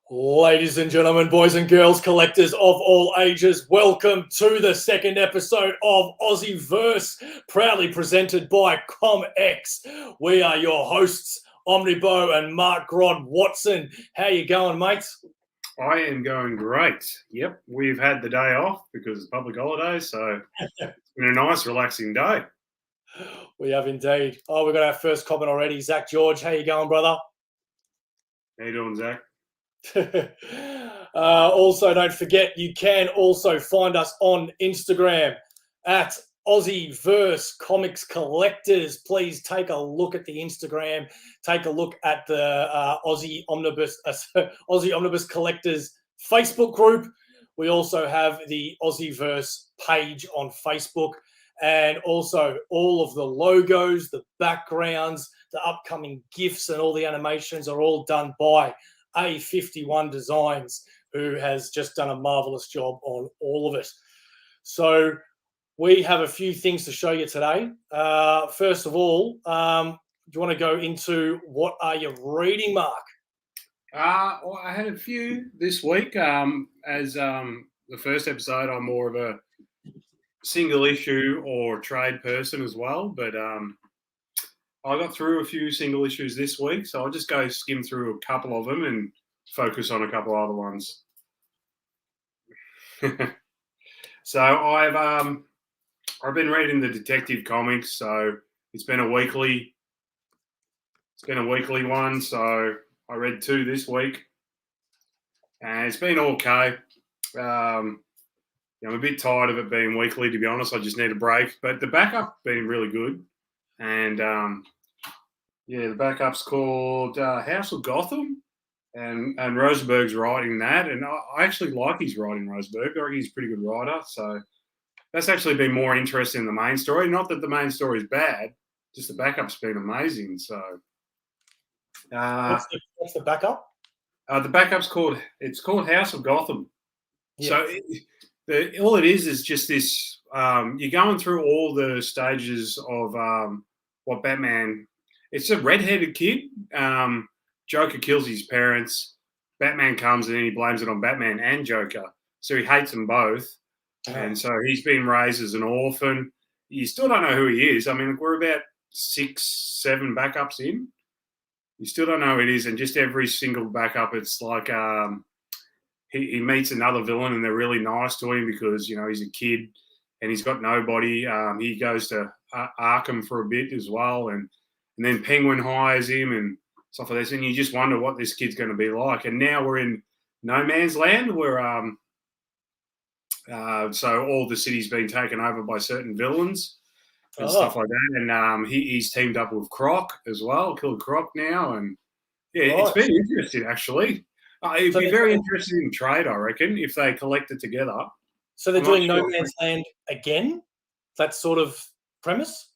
Ladies and gentlemen, boys and girls, collectors of all ages, welcome to the second episode of AussieVerse, proudly presented by Comx. We are your hosts, OmniBeau and Mark Grodd Watson. How you going, mates? I am going great. Yep, we've had the day off because it's public holiday, so it's been a nice, relaxing day. We have indeed. Oh, we've got our first comment already. Zach George, how you going, brother? How you doing, Zach? Also, don't forget, you can also find us on Instagram at AussieVerse Comics Collectors. Please take a look at the Instagram. Take a look at the Aussie Omnibus Collectors Facebook group. We also have the AussieVerse page on Facebook, and also all of the logos, the backgrounds, the upcoming GIFs, and all the animations are all done by A51 Designs, who has just done a marvelous job on all of it. So we have a few things to show you today. First of all, do you want to go into what are you reading, Mark? Well, I had a few this week. As the first episode, I'm more of a single issue or trade person as well, but I got through a few single issues this week, so I'll just go skim through a couple of them and focus on a couple other ones. So I've been reading the detective comics, so it's been a weekly one. So I read 2 this week, and it's been okay. I'm a bit tired of it being weekly, to be honest. I just need a break, but the backup been really good, and the backup's called House of Gotham, and Rosenberg's writing that, and I actually like his writing, Rosenberg. I think he's a pretty good writer, so that's actually been more interesting than the main story. Not that the main story is bad, just the backup's been amazing. So, what's the backup? The backup's called House of Gotham. Yes. So all it is just this. You're going through all the stages of what Batman. It's a red-headed kid. Joker kills his parents. Batman comes and he blames it on Batman and Joker. So he hates them both. And so he's been raised as an orphan. You still don't know who he is. I mean, we're about 6, 7 backups in. You still don't know who it is. And just every single backup, it's like he meets another villain and they're really nice to him because, he's a kid and he's got nobody. He goes to Arkham for a bit as well. And then Penguin hires him and stuff like this. And you just wonder what this kid's going to be like. And now we're in no man's land where so all the city's been taken over by certain villains and stuff like that. And he's teamed up with Croc as well, Killer Croc now. And it's been interesting, actually. It'd be very interesting in trade, I reckon, if they collect it together. So they're doing No Man's Land again? That sort of premise?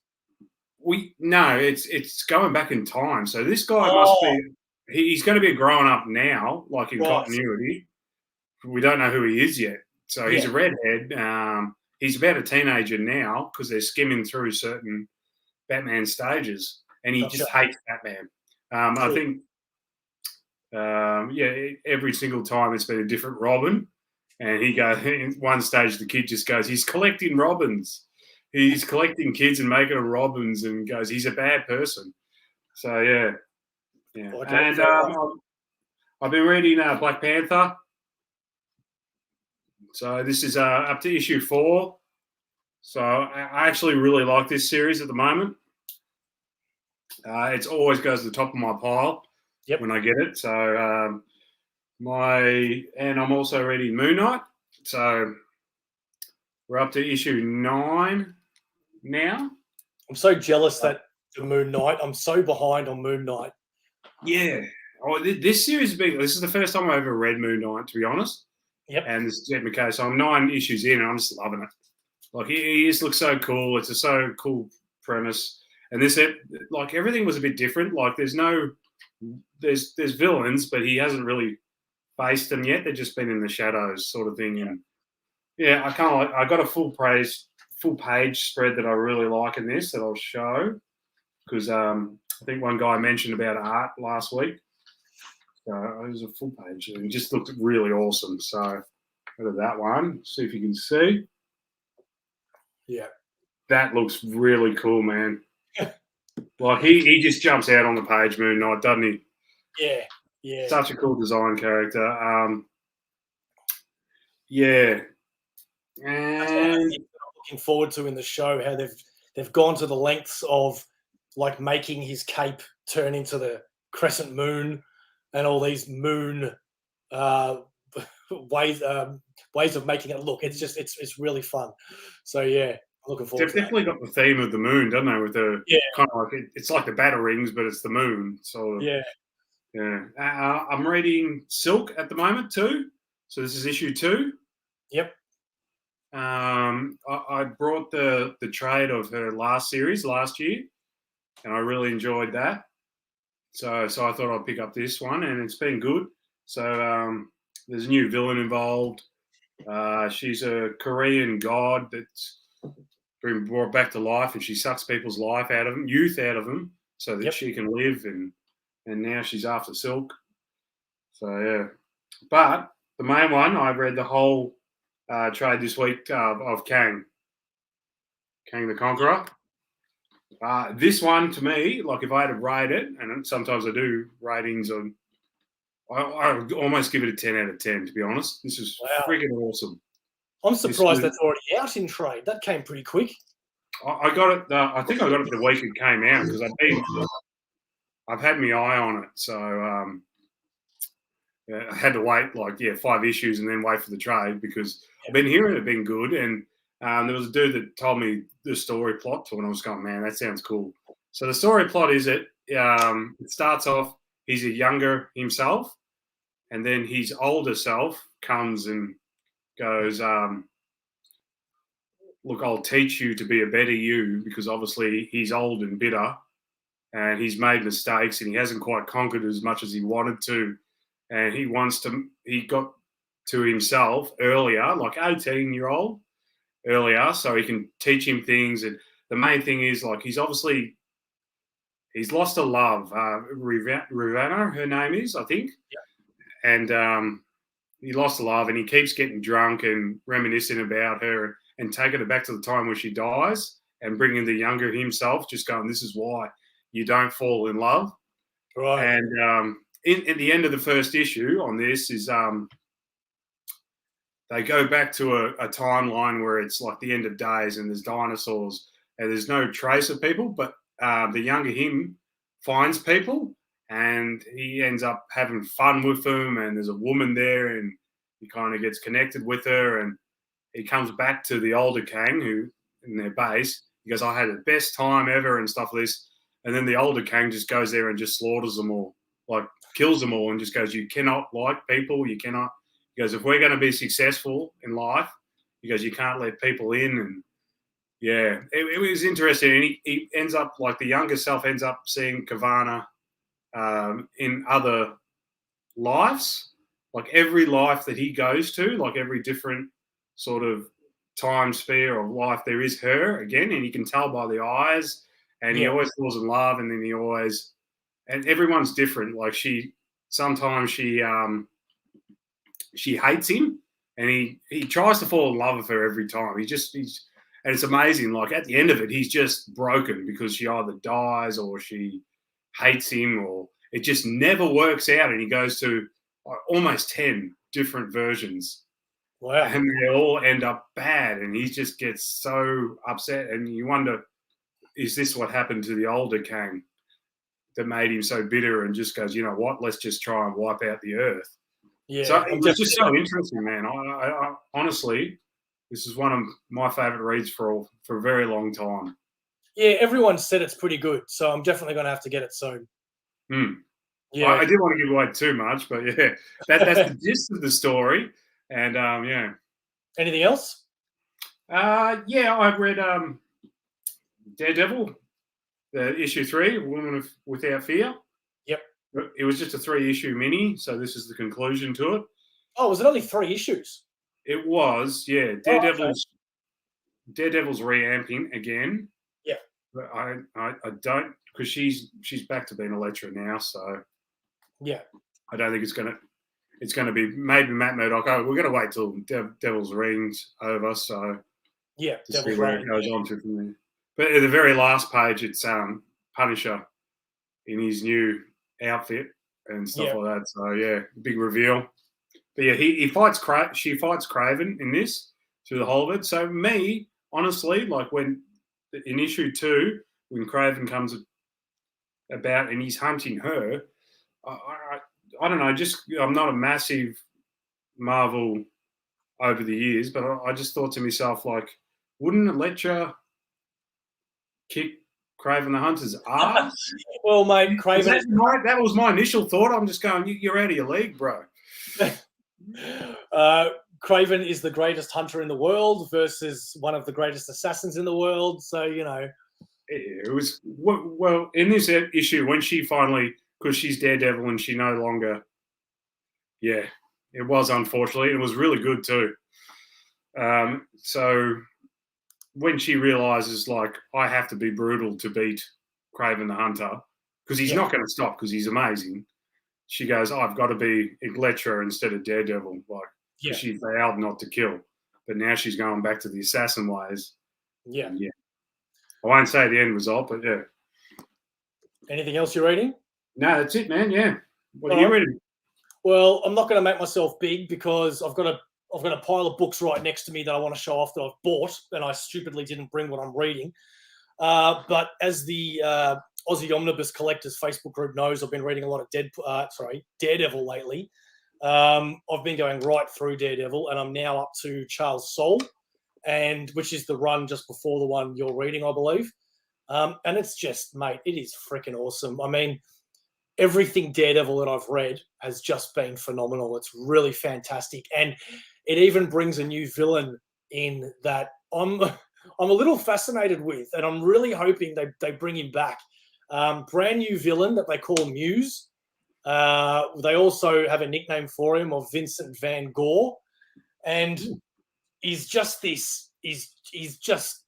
No, it's going back in time. So this guy must be. He's going to be growing up now, like in continuity. We don't know who he is yet. So he's a redhead. He's about a teenager now because they're skimming through certain Batman stages, and he just hates Batman. I think, every single time it's been a different Robin, and he goes in one stage. The kid just goes, he's collecting Robins. He's collecting kids and making them Robins, and goes, he's a bad person. So yeah. And I've been reading Black Panther. So this is up to issue 4. So I actually really like this series at the moment. It always goes to the top of my pile when I get it. So and I'm also reading Moon Knight. So we're up to issue 9 now. I'm so jealous that the Moon Knight. I'm so behind on Moon Knight. Yeah. Oh, this series is big. This is the first time I ever read Moon Knight, to be honest. Yep. And this is Ed McKay. So I'm 9 issues in, and I'm just loving it. Like he just looks so cool. It's a so cool premise. And this, like everything was a bit different. Like there's villains, but he hasn't really faced them yet. They've just been in the shadows, sort of thing. And yeah, I got a full page spread that I really like in this that I'll show because I think one guy mentioned about art last week. So it was a full page and it just looked really awesome. So go to that one, see if you can see. Yeah. That looks really cool, man. Like he just jumps out on the page, Moon Knight, doesn't he? Yeah. Yeah. Such a cool design character. Yeah. And looking forward to in the show how they've gone to the lengths of like making his cape turn into the crescent moon and all these moon ways of making it look. It's just it's really fun. So yeah, looking forward they've to that. definitely got the theme of the moon, don't they? With the Yeah. kind of like it's like the battle rings, but it's the moon. Sort of. Yeah. Yeah. I'm reading Silk at the moment too. So this is issue 2. Yep. I brought the trade of her last series last year, and I really enjoyed that. So I thought I'd pick up this one, and it's been good. So there's a new villain involved. She's a Korean god that's been brought back to life, and she sucks people's life out of them, youth out of them, so that she can live. And now she's after Silk. So yeah, but the main one, I read the whole trade this week of Kang the Conqueror. This one, to me, like if I had to rate it, and sometimes I do ratings on, I would almost give it a 10 out of 10, to be honest. This is freaking awesome. I'm surprised that's already out in trade. That came pretty quick. I got it. I think I got it the week it came out because I've had my eye on it. So I had to wait 5 issues and then wait for the trade because I've been hearing it been good. And there was a dude that told me the story plot to, and I was going, man, that sounds cool. So the story plot is it starts off, he's a younger himself, and then his older self comes and goes, look, I'll teach you to be a better you, because obviously he's old and bitter and he's made mistakes and he hasn't quite conquered as much as he wanted to. And he got to himself earlier, like 18-year-old earlier, so he can teach him things. And the main thing is, like, he's lost a love. Rihanna, her name is, I think. Yeah. And he lost a love, and he keeps getting drunk and reminiscing about her and taking her back to the time where she dies and bringing the younger himself, just going, this is why you don't fall in love. Right. And at the end of the first issue on this is they go back to a timeline where it's like the end of days and there's dinosaurs and there's no trace of people, but the younger him finds people and he ends up having fun with them, and there's a woman there and he kind of gets connected with her, and he comes back to the older Kang who in their base. He goes, I had the best time ever and stuff like this. And then the older Kang just goes there and just slaughters them all, like kills them all, and just goes, you cannot like people. You cannot. He goes, if we're going to be successful in life, he goes, you can't let people in. And yeah, it was interesting. And he ends up, like, the younger self ends up seeing Kavana in other lives, like every life that he goes to, like every different sort of time sphere of life, there is her again, and you can tell by the eyes. And he always falls in love, and then and everyone's different. Like sometimes she hates him, and he tries to fall in love with her every time. And it's amazing. Like at the end of it, he's just broken because she either dies or she hates him, or it just never works out. And he goes to almost 10 different versions. Wow. And they all end up bad, and he just gets so upset. And you wonder, is this what happened to the older Kang that made him so bitter and just goes, you know what, let's just try and wipe out the earth? Yeah. So it was just so interesting, man. I honestly, this is one of my favorite reads for a very long time. Yeah, everyone said it's pretty good, so I'm definitely going to have to get it soon. Yeah, I didn't want to give away too much, but yeah, that's the gist of the story. And yeah. Anything else? Yeah, I've read Daredevil, the issue 3, Woman Without Fear. Yep. It was just a 3-issue mini, so this is the conclusion to it. Oh, was it only 3 issues? It was, yeah. Daredevil's reamping again. Yeah. But I don't, because she's back to being Elektra now, so yeah. I don't think it's going to be maybe Matt Murdock. Oh, we're going to wait till Devil's Reign's over, so Yeah, to Devil's see where Reign, it goes on to from there. But at the very last page, it's Punisher in his new outfit and stuff like that. So yeah, big reveal. But yeah, he fights she fights Craven in this through the whole of it. So me, honestly, like when in issue 2, when Craven comes about and he's hunting her, I don't know. Just I'm not a massive Marvel over the years, but I just thought to myself, like, wouldn't Elektra kick Craven the Hunter's ass? Well, mate, Craven. That was my initial thought. I'm just going, you're out of your league, bro. Craven is the greatest hunter in the world versus one of the greatest assassins in the world. So, you know. It was, well, in this issue, when she finally, because she's Daredevil and she no longer, yeah, it was unfortunately. It was really good too. So when she realizes, like, I have to be brutal to beat Craven the Hunter, because he's not going to stop because he's amazing. She goes, I've got to be Elektra instead of Daredevil. Like, she vowed not to kill. But now she's going back to the assassin ways. Yeah. Yeah. I won't say the end result, but yeah. Anything else you're reading? No, that's it, man. Yeah. What are you reading? Well, I'm not going to make myself big because I've got a pile of books right next to me that I want to show off that I've bought, and I stupidly didn't bring what I'm reading. But as the Aussie Omnibus Collectors Facebook group knows, I've been reading a lot of Daredevil lately. I've been going right through Daredevil, and I'm now up to Charles Soule, and which is the run just before the one you're reading, I believe. And it's just, mate, it is freaking awesome. I mean, everything Daredevil that I've read has just been phenomenal. It's really fantastic. And it even brings a new villain in that I'm a little fascinated with, and I'm really hoping they bring him back. Brand new villain that they call Muse. They also have a nickname for him of Vincent Van Gogh. And he's just this, he's just,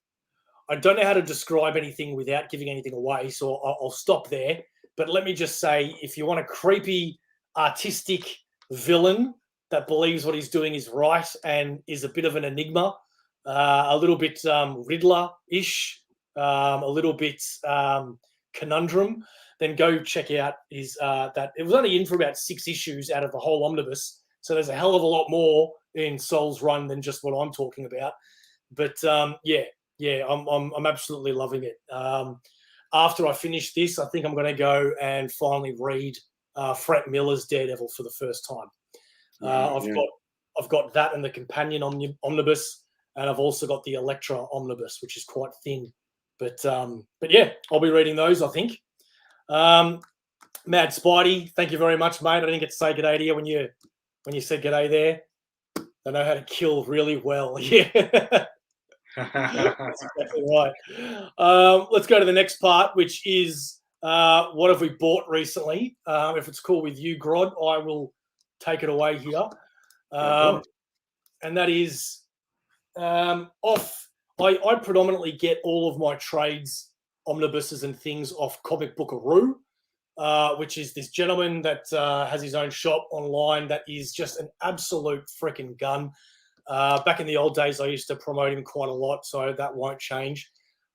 I don't know how to describe anything without giving anything away, so I'll stop there. But let me just say, if you want a creepy, artistic villain that believes what he's doing is right and is a bit of an enigma, a little bit Riddler-ish, a little bit conundrum, then go check out his that. It was only in for about 6 issues out of the whole omnibus, so there's a hell of a lot more in Soule's run than just what I'm talking about. But I'm absolutely loving it. After I finish this, I think I'm going to go and finally read Frank Miller's Daredevil for the first time. I've got that and the companion omnibus, and I've also got the Elektra omnibus, which is quite thin. But yeah, I'll be reading those, I think. Mad Spidey, thank you very much, mate. I didn't get to say g'day to you when you said g'day there. I know how to kill really well. Yeah. That's exactly right. Let's go to the next part, which is what have we bought recently? If it's cool with you, Grodd, I will take it away here. And that is off. I predominantly get all of my trades, omnibuses and things off Comic Bookaroo, which is this gentleman that has his own shop online that is just an absolute freaking gun. Back in the old days, I used to promote him quite a lot, so that won't change.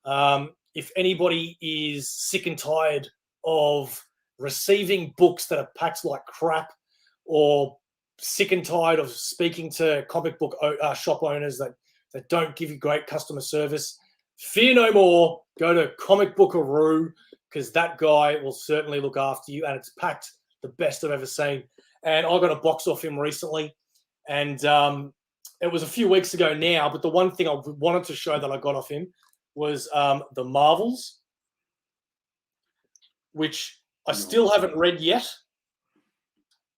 If anybody is sick and tired of receiving books that are packed like crap, or sick and tired of speaking to comic book shop owners that don't give you great customer service, fear no more. Go to Comic Bookaroo, because that guy will certainly look after you, and it's packed the best I've ever seen. And I got a box off him recently, and it was a few weeks ago now, but the one thing I wanted to show that I got off him was the Marvels, which I still haven't read yet,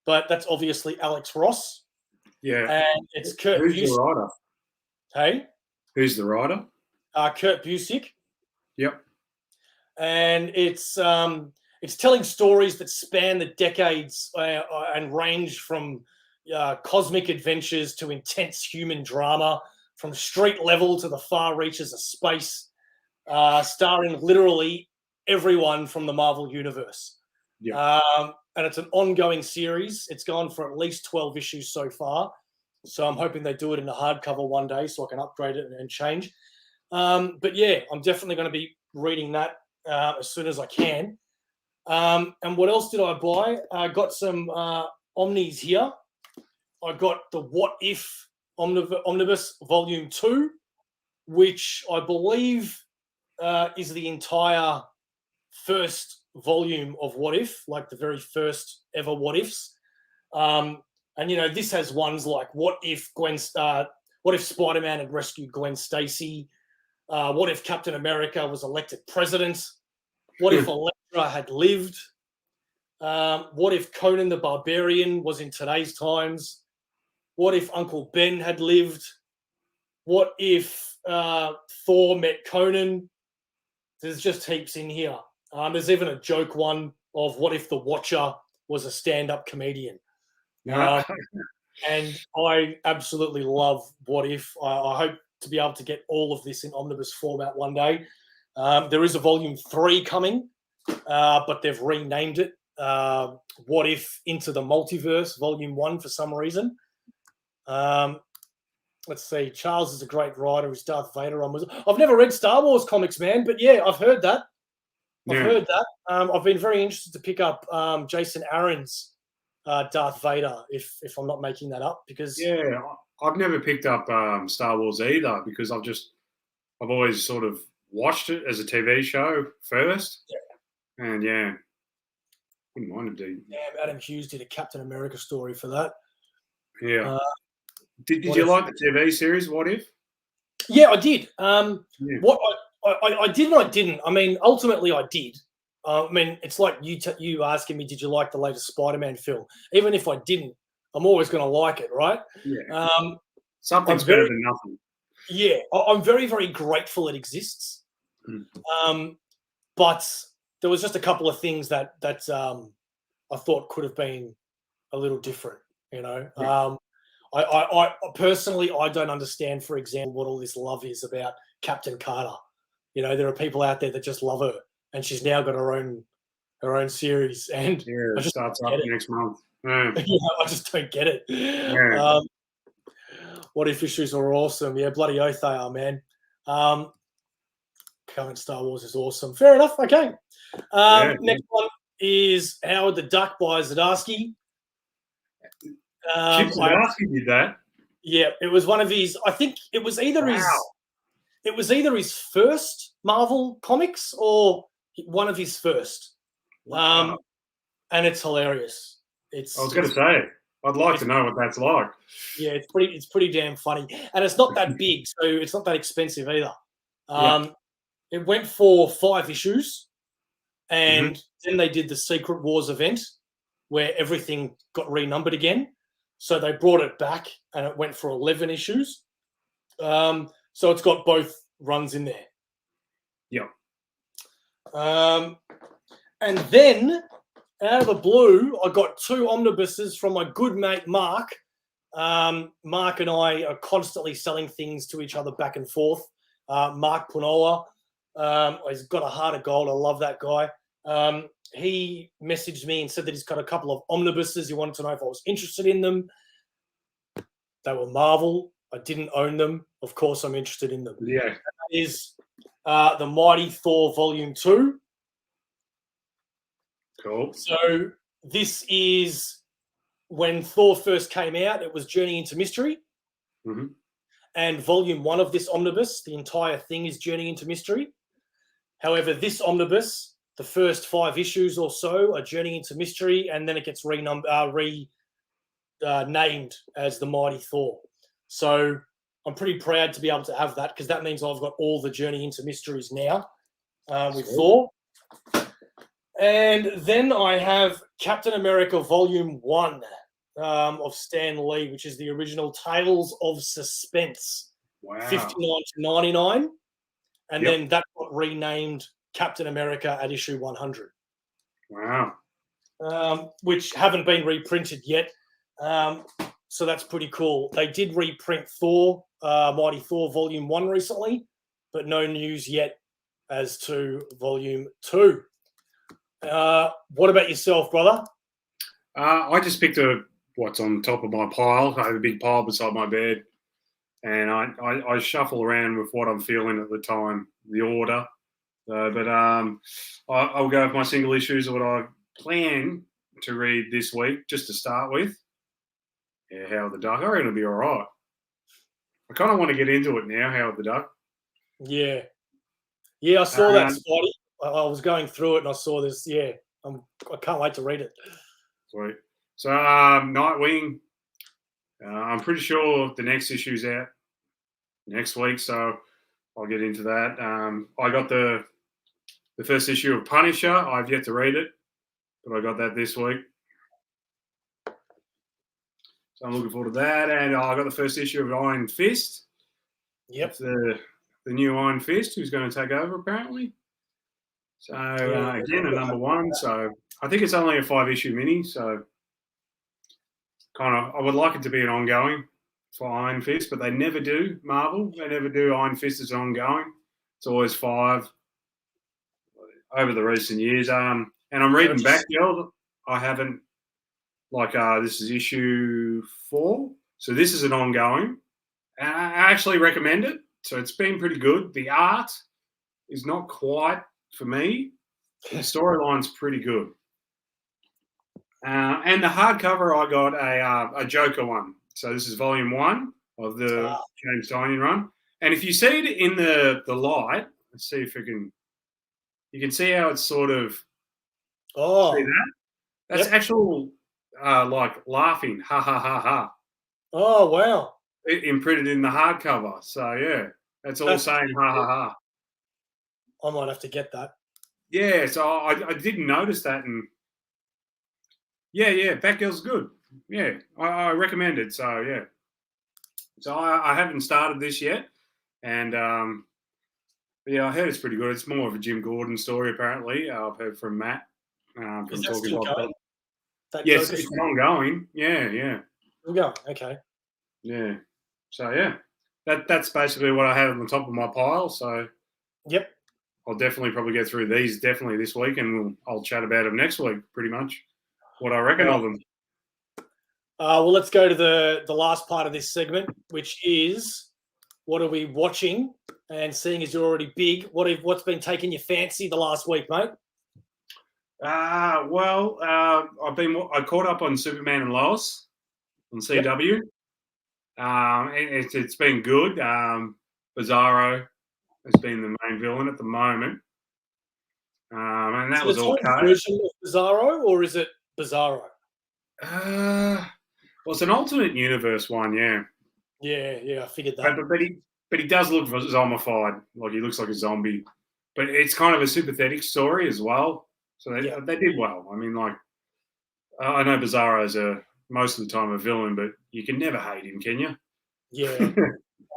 but that's obviously Alex Ross. Yeah. And it's Kurt Who's Busiek. the writer? Hey? Who's the writer? Kurt Busiek. Yep. And it's telling stories that span the decades and range from cosmic adventures to intense human drama, from street level to the far reaches of space, starring literally everyone from the Marvel Universe. Yeah. And it's an ongoing series. It's gone for at least 12 issues so far. So I'm hoping they do it in a hardcover one day so I can upgrade it and change. But yeah, I'm definitely going to be reading that as soon as I can. And what else did I buy? I got some Omnis here. I got the What If Omnibus Volume 2, which I believe is the entire first volume of What If, like the very first ever What Ifs. And, you know, this has ones like what if Spider-Man had rescued Gwen Stacy? What if Captain America was elected president? What if Elektra had lived? What if Conan the Barbarian was in today's times? What if Uncle Ben had lived? What if Thor met Conan? There's just heaps in here. There's even a joke one of what if the Watcher was a stand-up comedian? And I absolutely love What If. I hope to be able to get all of this in omnibus format one day. There is a volume 3 coming, but they've renamed it What If Into the Multiverse, volume 1 for some reason. Let's see. Charles is a great writer. He's Darth Vader. I've never read Star Wars comics, man, but yeah, I've heard that. I've been very interested to pick up Jason Aaron's Darth Vader, if I'm not making that up, because I've never picked up Star Wars either because I've always sort of watched it as a TV show first, and wouldn't mind it. Adam Hughes did a Captain America story for that. Did you like the TV series What If? Yeah, I did. What I did and I didn't. I mean, ultimately, I did. I mean, it's like you asking me, did you like the latest Spider-Man film? Even if I didn't, I'm always going to like it, right? Yeah. Something's better than nothing. Yeah, I'm very, very grateful it exists. But there was just a couple of things that I thought could have been a little different, you know. Yeah. I personally, I don't understand, for example, what all this love is about Captain Carter. You know, there are people out there that just love her, and she's now got her own series. And it starts up next month. Yeah, I just don't get it. Yeah. What If issues are awesome. Yeah, bloody oath they are, man. Current Star Wars is awesome. Fair enough. Okay. Next one is Howard the Duck by Zdarsky. Chip Zdarsky did that. Yeah, it was one of his. I think it was either his first Marvel comics or one of his first. And it's hilarious. I was going to say, I'd like to know what that's like. Yeah, it's pretty damn funny, and it's not that big, so it's not that expensive either. It went for 5 issues, and then they did the Secret Wars event where everything got renumbered again. So they brought it back, and it went for 11 issues. So it's got both runs in there. Yeah. And then, out of the blue, I got 2 omnibuses from my good mate, Mark. Mark and I are constantly selling things to each other back and forth. Mark Punola, he's got a heart of gold. I love that guy. He messaged me and said that he's got a couple of omnibuses. He wanted to know if I was interested in them. They were Marvel. I didn't own them. Of course, I'm interested in them. Yeah. And that is the Mighty Thor Volume 2. Cool. So this is when Thor first came out. It was Journey into Mystery. And Volume 1 of this omnibus, the entire thing is Journey into Mystery. However, this omnibus, the first 5 issues or so are Journey into Mystery, and then it gets renamed as the Mighty Thor. So I'm pretty proud to be able to have that, because that means I've got all the Journey into Mysteries now with Thor. And then I have Captain America Volume 1 of Stan Lee, which is the original Tales of Suspense, 59 to 99. And then that got renamed Captain America at issue 100. Wow. Which haven't been reprinted yet. So that's pretty cool. They did reprint Thor, Mighty Thor Volume 1 recently, but no news yet as to Volume 2. What about yourself, brother? I just picked what's on top of my pile. I have a big pile beside my bed, and I shuffle around with what I'm feeling at the time, the order. I'll go with my single issues of what I plan to read this week, just to start with. Yeah, Howard the Duck. I reckon it'll be all right. I kind of want to get into it now, Howard the Duck. Yeah. Yeah, I saw that, Spotty. I was going through it and I saw this. Yeah, I can't wait to read it. Sweet. So, Nightwing, I'm pretty sure the next issue's out next week, so I'll get into that. I got the first issue of Punisher. I've yet to read it, but I got that this week. So I'm looking forward to that. And I got the first issue of Iron Fist. Yep. The new Iron Fist, who's going to take over, apparently. So, again, a number one. So I think it's only a 5-issue mini. So I would like it to be an ongoing for Iron Fist, but they never do, Marvel. They never do Iron Fist as ongoing. It's always 5 over the recent years. And I'm reading Batgirl. I haven't, this is issue 4. So this is an ongoing. I actually recommend it. So it's been pretty good. The art is not quite for me. The storyline's pretty good. And the hardcover, I got a Joker one. So this is volume 1 of the James Tynion run. And if you see it in the light, let's see if you can see how it's sort of. Oh, see that? That's actual laughing, ha ha ha ha. Oh wow! Imprinted in the hardcover. So yeah, that's all saying ha ha ha. I might have to get that. Yeah, so I didn't notice that, and yeah, Batgirl's good. Yeah, I recommend it. So yeah, so I haven't started this yet, and yeah, I heard it's pretty good. It's more of a Jim Gordon story, apparently. I've heard from Matt from Is that Talking still Pop. going? Yes, it's ongoing. Yeah. Still going. Okay. Yeah. So yeah, that's basically what I had on the top of my pile. So yep. I'll definitely probably get through these definitely this week, and I'll chat about them next week. Pretty much what I reckon of them. Well, let's go to the last part of this segment, which is what are we watching? And seeing as you're already big, what's been taking your fancy the last week, mate? I caught up on Superman and Lois on CW. Yep. It's been good. Bizarro has been the main villain at the moment. And that was all version of Bizarro, or is it Bizarro? Well, it's an alternate universe one, yeah. Yeah, I figured that. But he does look zombified, like he looks like a zombie. But it's kind of a sympathetic story as well. So they did well. I mean, I know Bizarro's most of the time a villain, but you can never hate him, can you? Yeah, I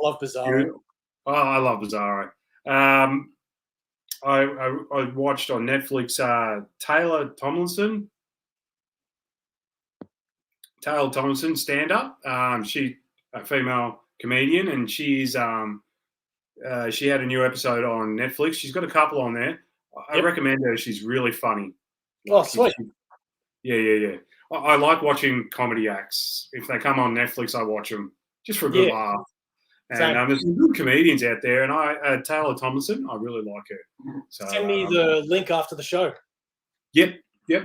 love Bizarro. Oh, I love Bizarro. I watched on Netflix Taylor Tomlinson stand-up. She a female comedian, and she's she had a new episode on Netflix. She's got a couple on there. I recommend her. She's really funny. Oh, sweet. Yeah. I like watching comedy acts. If they come on Netflix, I watch them just for a good laugh. And there's some good comedians out there. And Taylor Tomlinson, I really like her. So, send me the link after the show. Yep,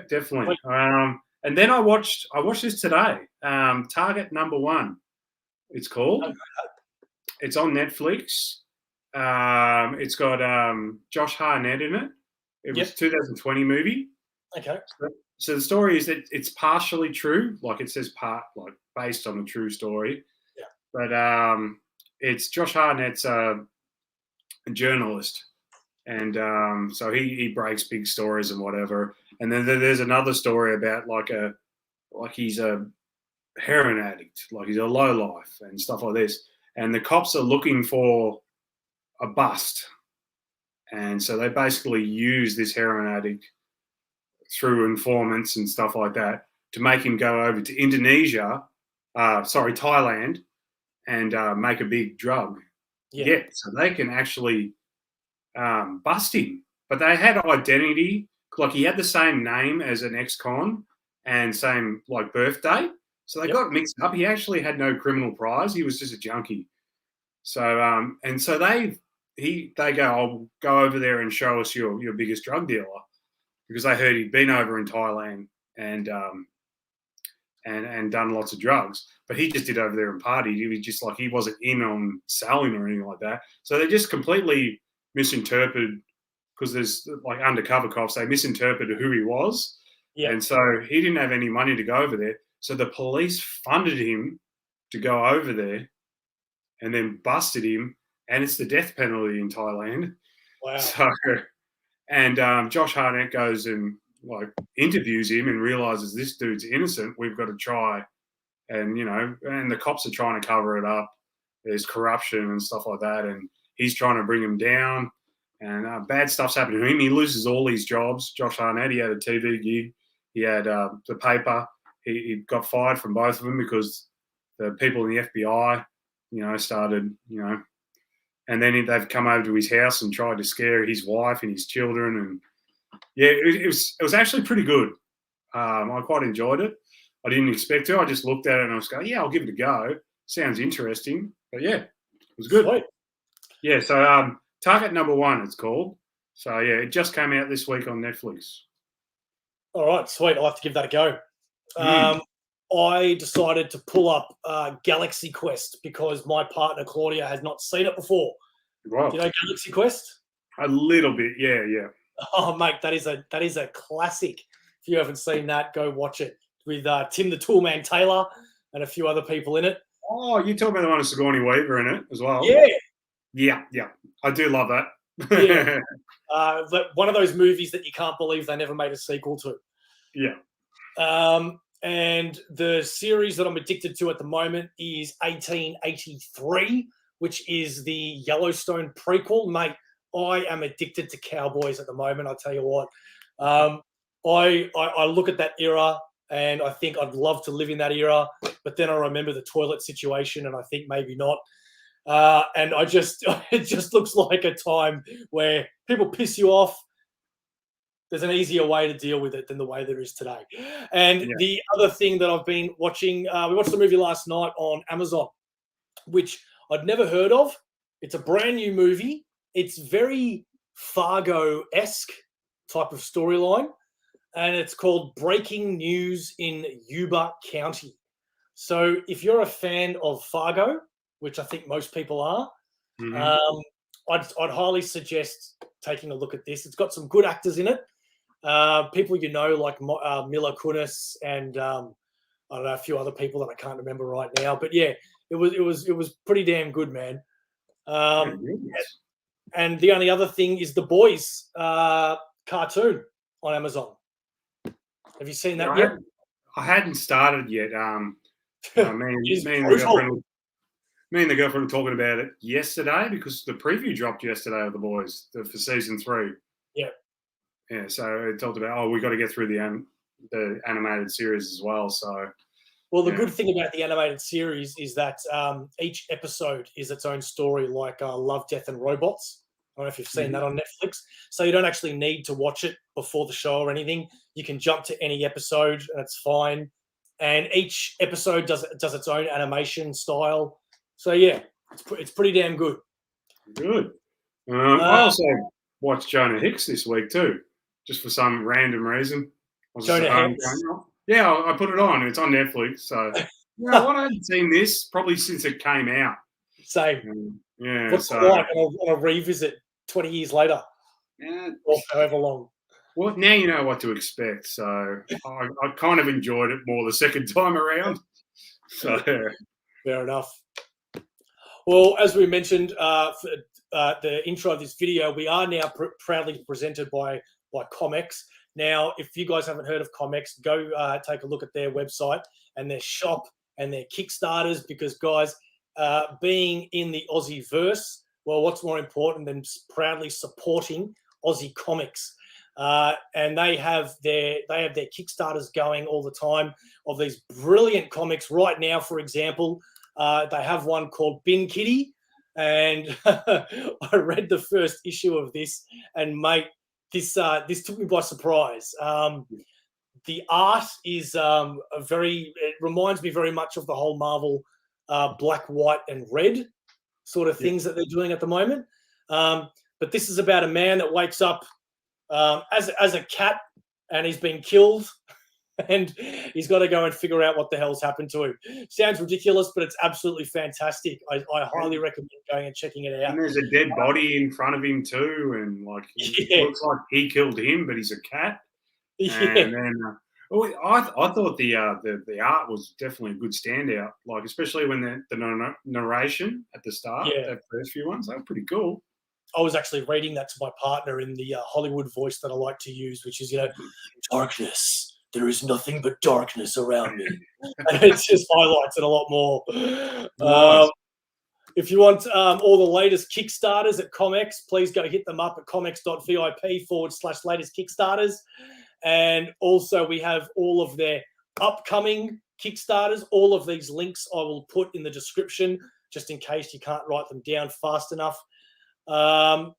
definitely. And then I watched this today. Target Number One, it's called. It's on Netflix. It's got Josh Hartnett in it. It was a 2020 movie. Okay. So the story is that it's partially true, like it says based on a true story. Yeah. But it's Josh Hartnett's a journalist, and so he breaks big stories and whatever. And then there's another story about he's a heroin addict, like he's a lowlife and stuff like this. And the cops are looking for a bust. And so they basically use this heroin addict through informants and stuff like that to make him go over to Thailand, and make a big drug. So they can actually bust him. But they had identity like he had the same name as an ex-con and same like birthday. So they got mixed up. He actually had no criminal priors. He was just a junkie. So and so they go, I'll go over there and show us your biggest drug dealer, because they heard he'd been over in Thailand and done lots of drugs. But he just did over there and partied. He was just like, he wasn't in on selling or anything like that. So they just completely misinterpreted, because there's like undercover cops, they misinterpreted who he was. Yeah. And so he didn't have any money to go over there. So the police funded him to go over there and then busted him. And it's the death penalty in Thailand. Wow. So, and Josh Hartnett goes and like interviews him and realizes this dude's innocent. We've got to try. And, you know, and the cops are trying to cover it up. There's corruption and stuff like that. And he's trying to bring him down. And bad stuff's happening to him. He loses all his jobs. Josh Hartnett, he had a TV gig. He had the paper. He got fired from both of them because the people in the FBI, you know, started, you know, and then they've come over to his house and tried to scare his wife and his children. And yeah, it was actually pretty good. I quite enjoyed it. I didn't expect to. I just looked at it and I was going, yeah, I'll give it a go. Sounds interesting. But yeah, it was good. Sweet. Yeah, so Target Number One, it's called. So yeah, it just came out this week on Netflix. All right, sweet. I'll have to give that a go. I decided to pull up Galaxy Quest because my partner Claudia has not seen it before. Right. Do you know Galaxy Quest? A little bit, yeah. Oh, mate, that is a classic. If you haven't seen that, go watch it with Tim the Toolman Taylor and a few other people in it. Oh, you talking about the one with Sigourney Weaver in it as well? Yeah. Yeah. I do love that. Yeah. But one of those movies that you can't believe they never made a sequel to. Yeah. And the series that I'm addicted to at the moment is 1883, which is the Yellowstone prequel. Mate, I am addicted to cowboys at the moment, I'll tell you what. I look at that era and I think I'd love to live in that era, but then I remember the toilet situation and I think maybe not. And it just looks like a time where people piss you off. There's an easier way to deal with it than the way there is today. And the other thing that I've been watching, we watched the movie last night on Amazon, which I'd never heard of. It's a brand new movie. It's very Fargo-esque type of storyline. And it's called Breaking News in Yuba County. So if you're a fan of Fargo, which I think most people are, I'd highly suggest taking a look at this. It's got some good actors in it. People you know, like Mila Kunis and I don't know, a few other people that I can't remember right now. But yeah, it was pretty damn good, man. And the only other thing is the Boys cartoon on Amazon. Have you seen that yet? I hadn't started yet. Me and the girlfriend were talking about it yesterday because the preview dropped yesterday of The Boys for season 3. Yeah, so it talked about, we got to get through the animated series as well. So, well, the good thing about the animated series is that each episode is its own story, like Love, Death, and Robots. I don't know if you've seen that on Netflix. So you don't actually need to watch it before the show or anything. You can jump to any episode and it's fine. And each episode does its own animation style. So yeah, it's pretty damn good. Good. I also watched Jonah Hicks this week too, just for some random reason. Jonah Hicks. Yeah, I put it on. It's on Netflix. So you know what? I hadn't seen this probably since it came out. Same. Yeah. What's it like on a revisit 20 years later? Yeah. Or however long. Well, now you know what to expect. So I kind of enjoyed it more the second time around. So fair enough. Well, as we mentioned, for the intro of this video, we are now proudly presented by Comx. Now, if you guys haven't heard of Comx, go take a look at their website and their shop and their Kickstarters because, guys, being in the AussieVerse, well, what's more important than proudly supporting Aussie comics? And they have their Kickstarters going all the time of these brilliant comics. Right now, for example, they have one called Bin Kitty, and I read the first issue of this, and mate, this took me by surprise. The art is it reminds me very much of the whole Marvel black, white, and red sort of things that they're doing at the moment. But this is about a man that wakes up as a cat and he's been killed. And he's got to go and figure out what the hell's happened to him. Sounds ridiculous, but it's absolutely fantastic. I highly recommend going and checking it out. And there's a dead body in front of him too, and like it looks like he killed him, but he's a cat. And then I thought the art was definitely a good standout, like especially when the narration at the start, that first few ones, they were pretty cool. I was actually reading that to my partner in the Hollywood voice that I like to use, which is, darkness. There is nothing but darkness around me. And it just highlights it a lot more. Nice. If you want all the latest Kickstarters at Comx, please go hit them up at comx.vip/latest Kickstarters. And also we have all of their upcoming Kickstarters. All of these links I will put in the description just in case you can't write them down fast enough. And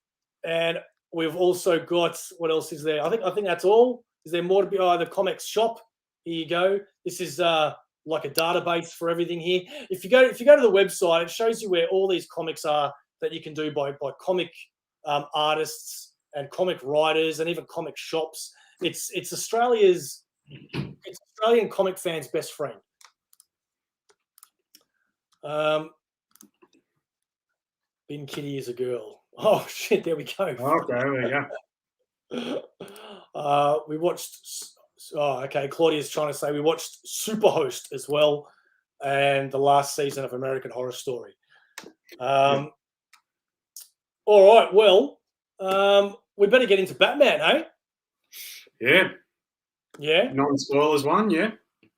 we've also got, what else is there? I think that's all. Is there more to be? The Comx shop. Here you go. This is like a database for everything here. If you go to the website, it shows you where all these comics are that you can do by comic artists and comic writers and even comic shops. It's Australian comic fans' best friend. Bin Kitty is a girl. Oh shit! There we go. Okay, there we go. We watched. Oh, okay. Claudia's trying to say we watched Superhost as well, and the last season of American Horror Story. All right. Well, we better get into Batman, eh? Yeah. Yeah. Non-spoilers one, yeah.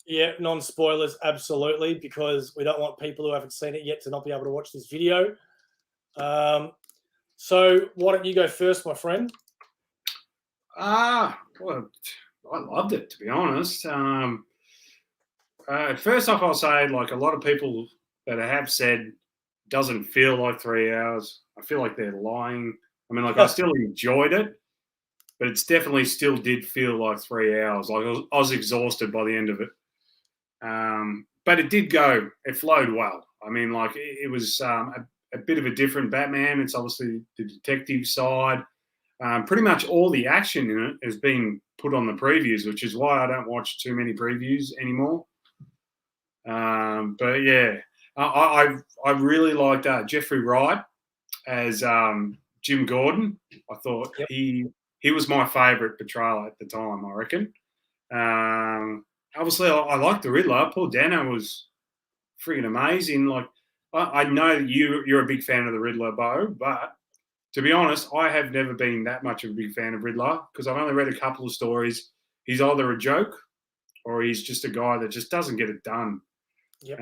Yeah, non-spoilers, absolutely, because we don't want people who haven't seen it yet to not be able to watch this video. So why don't you go first, my friend? Well, I loved it, to be honest. First off, I'll say, like a lot of people that have said, doesn't feel like 3 hours. I feel like they're lying. I mean, like I still enjoyed it, but it's definitely still did feel like 3 hours. Like I was exhausted by the end of it. But it did go. It flowed well. I mean, like it was a bit of a different Batman. It's obviously the detective side. Pretty much all the action in it has been put on the previews, which is why I don't watch too many previews anymore. But yeah, I really liked Jeffrey Wright as Jim Gordon. I thought he was my favourite portrayal at the time, I reckon. Obviously, I liked the Riddler. Paul Dano was freaking amazing. Like I know you're a big fan of the Riddler, Bo, but to be honest, I have never been that much of a big fan of Riddler because I've only read a couple of stories. He's either a joke or he's just a guy that just doesn't get it done. Yep.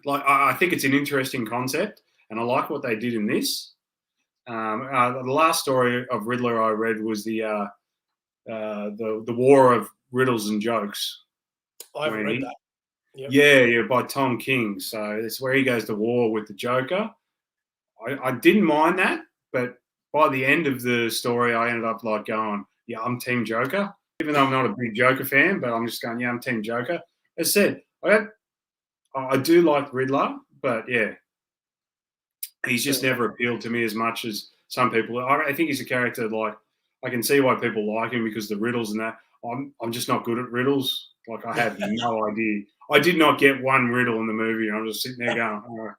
Like I think it's an interesting concept, and I like what they did in this. The last story of Riddler I read was the War of Riddles and Jokes. I haven't read that. Yep. Yeah, by Tom King. So it's where he goes to war with the Joker. I didn't mind that, but by the end of the story, I ended up like going, yeah, I'm Team Joker. Even though I'm not a big Joker fan, but I'm just going, yeah, I'm Team Joker. As I said, I do like Riddler, but yeah, he's just never appealed to me as much as some people. I think he's a character like I can see why people like him because the riddles and that. I'm just not good at riddles. Like I have no idea. I did not get one riddle in the movie, and I'm just sitting there going, oh.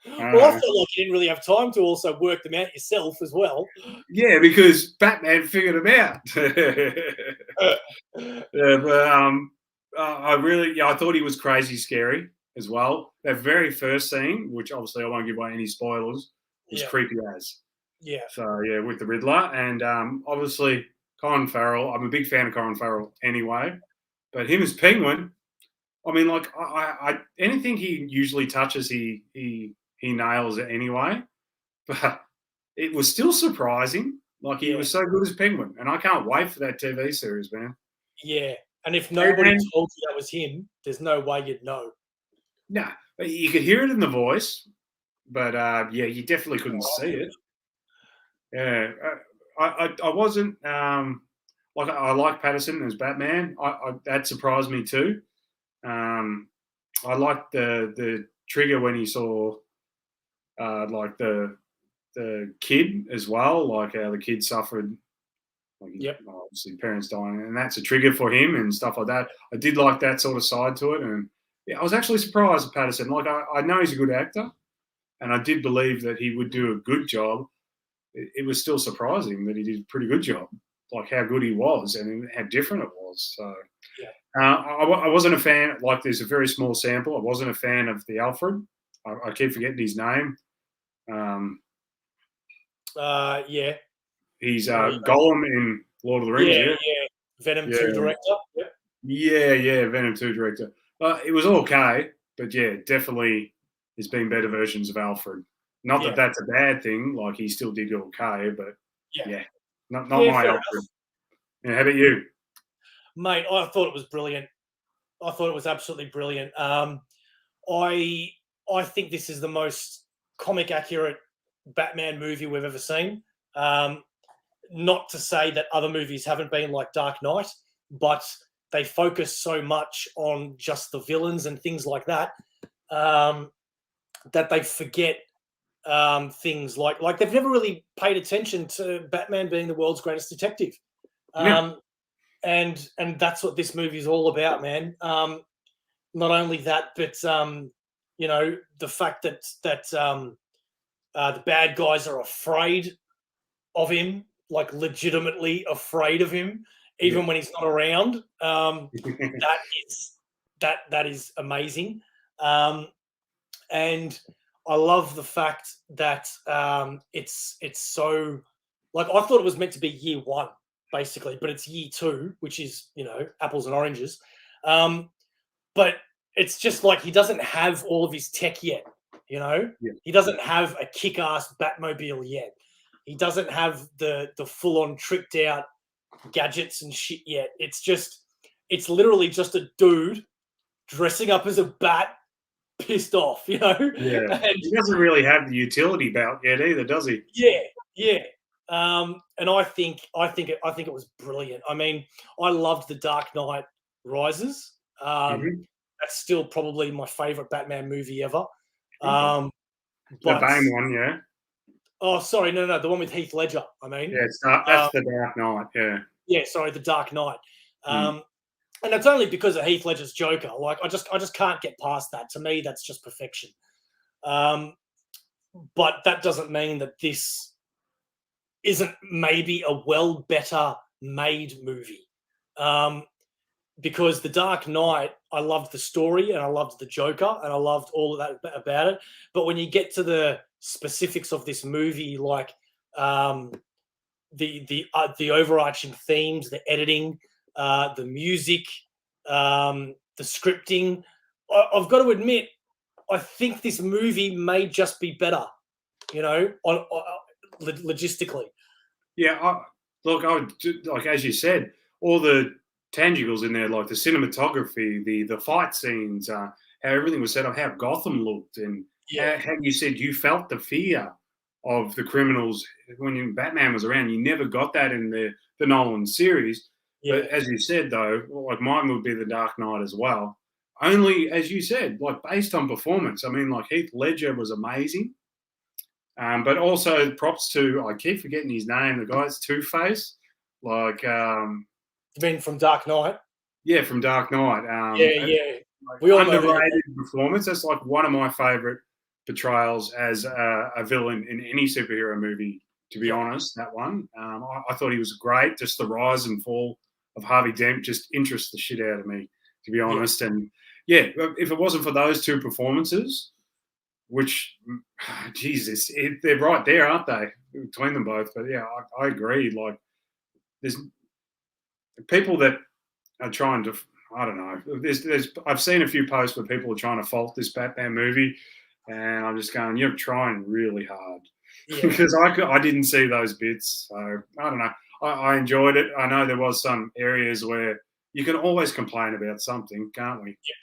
Well, I felt like you didn't really have time to also work them out yourself as well. Yeah, because Batman figured them out. I thought he was crazy scary as well. That very first scene, which obviously I won't give away any spoilers, was creepy as. Yeah. So yeah, with the Riddler and obviously Colin Farrell. I'm a big fan of Colin Farrell anyway, but him as Penguin. I mean, like I anything he usually touches, he nails it anyway. But it was still surprising. Like he was so good as Penguin, and I can't wait for that TV series, man. Yeah, and if nobody told you that was him, there's no way you'd know. No, you could hear it in the voice, but you definitely couldn't see it. Yeah, I wasn't like I like Patterson as Batman. That surprised me too. I liked the trigger when he saw like the kid as well, like how the kid suffered. Like Yep. obviously parents dying, and that's a trigger for him and stuff like that. I did like that sort of side to it, and yeah, I was actually surprised at Patterson. Like I know he's a good actor, and I did believe that he would do a good job. It was still surprising that he did a pretty good job, like how good he was and how different it was. So Yeah. I wasn't a fan. Like there's a very small sample. I wasn't a fan of the Alfred. I keep forgetting his name. Yeah. He's Gollum in Lord of the Rings. Yeah. Yeah, Yeah. Venom yeah, 2 director. Yep. yeah. Venom 2 director. It was okay, but yeah, definitely there's been better versions of Alfred. Not that Yeah. that's a bad thing. Like he still did okay, but Yeah. yeah, not Yeah, my fair Alfred. enough. Yeah, how about you? Mate, I thought it was brilliant. I thought it was absolutely brilliant. I think this is the most comic accurate Batman movie we've ever seen. Not to say that other movies haven't been like Dark Knight, but they focus so much on just the villains and things like that that they forget things like they've never really paid attention to Batman being the world's greatest detective. Yeah. And that's what this movie is all about, man. Not only that, but you know, the fact that the bad guys are afraid of him, like legitimately afraid of him, even Yeah. when he's not around. That is amazing, and I love the fact that it's so like I thought it was meant to be year one basically, but it's year two, which is apples and oranges. But it's just like he doesn't have all of his tech yet. Yeah. He doesn't have a kick-ass Batmobile yet. He doesn't have the full-on tricked out gadgets and shit yet. It's literally just a dude dressing up as a bat, pissed off, Yeah. And He doesn't really have the utility belt yet either, does he? yeah. And I think it was brilliant. I mean, I loved The Dark Knight Rises. That's still probably my favorite Batman movie ever. The But Bane one, yeah. oh, sorry, no, the one with Heath Ledger. I mean, Yeah, that's the Dark Knight, yeah. yeah, sorry, The Dark Knight. And it's only because of Heath Ledger's Joker. Like, I just can't get past that. To me, that's just perfection. But that doesn't mean that this isn't maybe a better made movie. Because The Dark Knight, I loved the story and I loved the Joker and I loved all of that about it. But when you get to the specifics of this movie, like the overarching themes, the editing, the music, the scripting, I've got to admit, I think this movie may just be better, logistically. Yeah, look, like as you said, all the tangibles in there, like the cinematography, the fight scenes, how everything was set up, how Gotham looked, and how you said you felt the fear of the criminals when Batman was around. You never got that in the Nolan series. Yeah. But as you said, though, like mine would be The Dark Knight as well. Only, as you said, like based on performance. I mean, like Heath Ledger was amazing. But also props to, I keep forgetting his name, the guy's Two-Face. Like, you mean from Dark Knight? Yeah, from Dark Knight. Yeah. Like, We all underrated performance. That's like one of my favorite portrayals as a villain in any superhero movie, to be honest, that one. I thought he was great. Just the rise and fall of Harvey Dent just interests the shit out of me, to be honest. And yeah, if it wasn't for those two performances, which, Jesus, they're right there, aren't they, between them both? But yeah, I agree. Like, there's people that are trying to, I don't know. I've seen a few posts where people are trying to fault this Batman movie, and I'm just going, you're trying really hard, because I didn't see those bits. So I don't know. I enjoyed it. I know there was some areas where you can always complain about something, can't we? Yeah,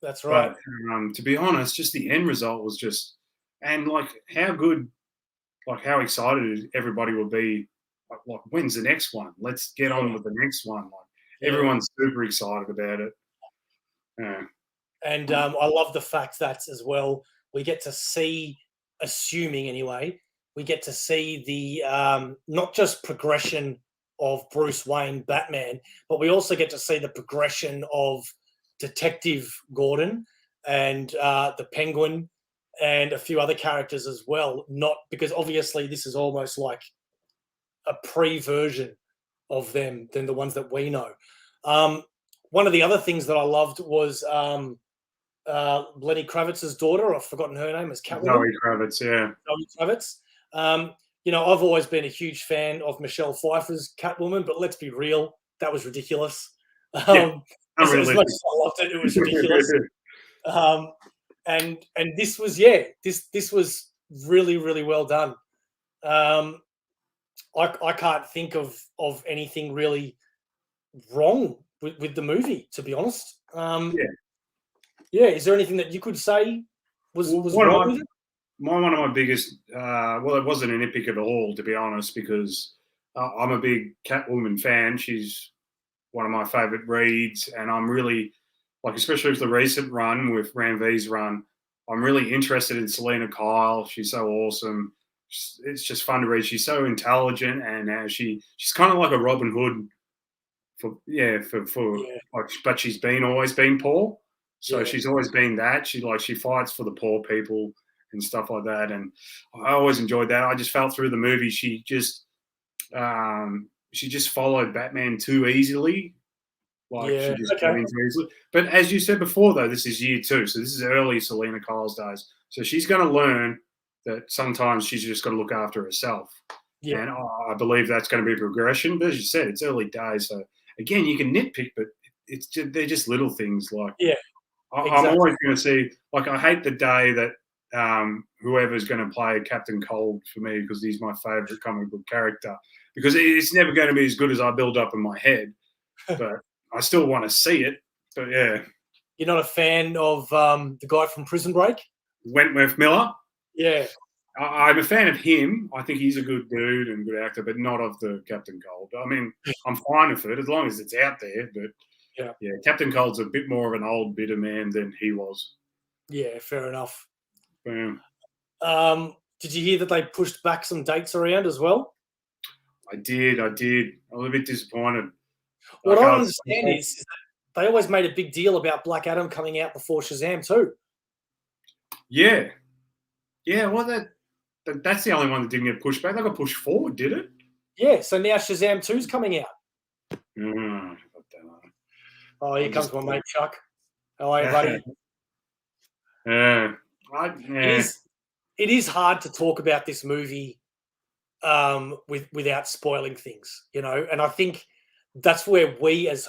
that's right. But to be honest, just the end result was just, and like how good, like how excited everybody will be like, when's the next one? Let's get on with the next one. Like, Yeah. everyone's super excited about it. Yeah. And I love the fact that as well, we get to see, assuming anyway, we get to see the not just progression of Bruce Wayne, Batman, but we also get to see the progression of Detective Gordon and the Penguin and a few other characters as well. Not because obviously this is almost like a pre-version of them than the ones that we know. One of the other things that I loved was Lenny Kravitz's daughter. I've forgotten her name. Is Catwoman. Zoe Kravitz, yeah. Zoe Kravitz. I've always been a huge fan of Michelle Pfeiffer's Catwoman, but let's be real, that was ridiculous. As much as I loved it, it was ridiculous. And this was this was really, really well done. I can't think of anything really wrong with the movie, to be honest. Is there anything that you could say was wrong with it? One of my biggest, well, it wasn't a nitpick at all, to be honest, because I'm a big Catwoman fan. She's one of my favourite reads, and I'm really, like, especially with the recent run, with Ram V's run, I'm really interested in Selena Kyle. She's so awesome. It's just fun to read. She's so intelligent, and she's kind of like a Robin Hood but she's always been poor. So she's always been that. She fights for the poor people and stuff like that. And I always enjoyed that. I just felt through the movie she just followed Batman too easily. She just came in too easily. But as you said before, though, this is year 2, so this is early Selena Kyle's days. So she's going to learn that sometimes she's just got to look after herself. Yeah. And I believe that's going to be progression. But as you said, it's early days. So again, you can nitpick, but they're just little things. Exactly. I'm always going to see, I hate the day that whoever's going to play Captain Cold for me, because he's my favourite comic book character, because it's never going to be as good as I build up in my head. But I still want to see it. But yeah. You're not a fan of the guy from Prison Break? Wentworth Miller? Yeah. I'm a fan of him. I think he's a good dude and good actor, but not of the Captain Cold. I mean, I'm fine with it as long as it's out there. But yeah, Captain Cold's a bit more of an old bitter man than he was. Yeah, fair enough. Boom. Did you hear that they pushed back some dates around as well? I did. I was a bit disappointed. What I don't understand is that they always made a big deal about Black Adam coming out before Shazam too. Yeah. Yeah, well, that's the only one that didn't get pushed back. They got pushed forward, did it? Yeah, so now Shazam 2's coming out. I don't know. Here comes my mate Chuck. How are you, buddy? It is hard to talk about this movie without spoiling things, and I think that's where we as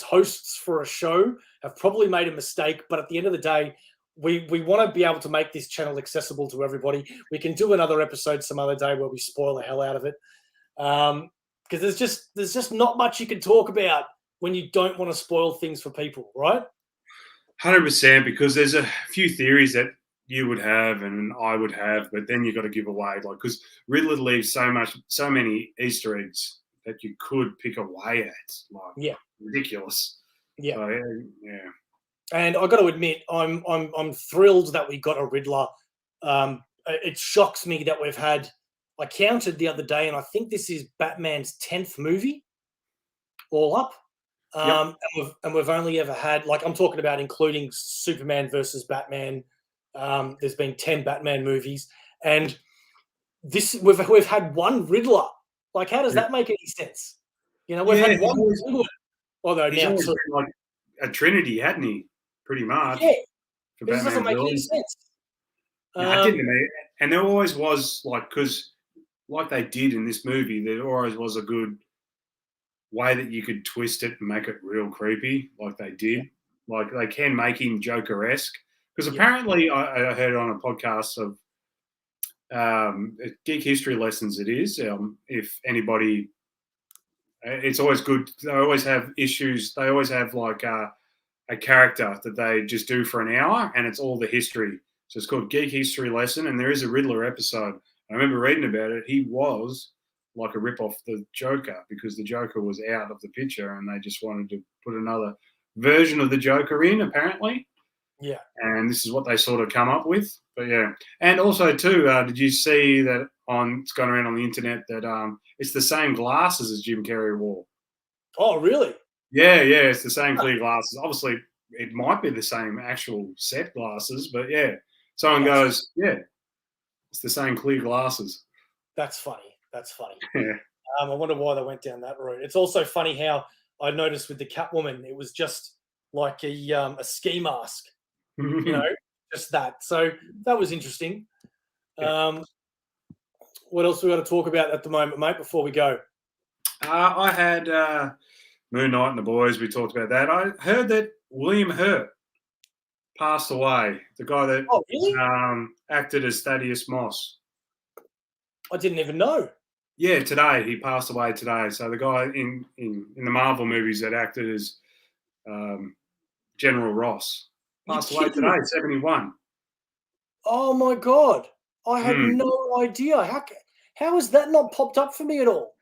hosts for a show have probably made a mistake. But at the end of the day, we want to be able to make this channel accessible to everybody. We can do another episode some other day where we spoil the hell out of it, because there's just not much you can talk about when you don't want to spoil things for people, right? 100%, because there's a few theories that you would have and I would have, but then you've got to give away, because Riddler leaves so many Easter eggs that you could pick away at. Ridiculous. Yeah. So, yeah. And I got to admit, I'm thrilled that we got a Riddler. It shocks me that we've had. I counted the other day, and I think this is Batman's 10th movie, all up. And we've only ever had, I'm talking about including Superman versus Batman. There's been 10 Batman movies, and this we've had one Riddler. How does that make any sense? We've had one Riddler. Although he's now always been like a trinity, hadn't he? Pretty much. Yeah, it doesn't make any sense. I didn't know. And there always was, because they did in this movie, there always was a good way that you could twist it and make it real creepy, like they did. They can make him Joker-esque. Because apparently I heard on a podcast of Geek History Lessons, it is. If anybody, it's always good. They always have issues. They always have a character that they just do for an hour, and it's all the history. So it's called Geek History Lesson, and there is a Riddler episode. I remember reading about it. He was like a rip off the Joker because the Joker was out of the picture and they just wanted to put another version of the Joker in, apparently. Yeah. And this is what they sort of come up with. But yeah. And also too, did you see that it's going around on the internet that it's the same glasses as Jim Carrey wore? Oh, really? Yeah, it's the same clear glasses. Obviously, it might be the same actual set glasses, but yeah. Someone goes, yeah, it's the same clear glasses. That's funny. That's funny. Yeah. I wonder why they went down that route. It's also funny how I noticed with the Catwoman, it was just like a ski mask, you know, just that. So that was interesting. Yeah. What else we got to talk about at the moment, mate, before we go? I had Moon Knight and the Boys. We talked about that. I heard that William Hurt passed away. The guy that really? acted as Thaddeus Moss. I didn't even know. Yeah, today he passed away today. So the guy in the Marvel movies that acted as General Ross passed away today, 71. Oh my God! I had no idea. How has that not popped up for me at all?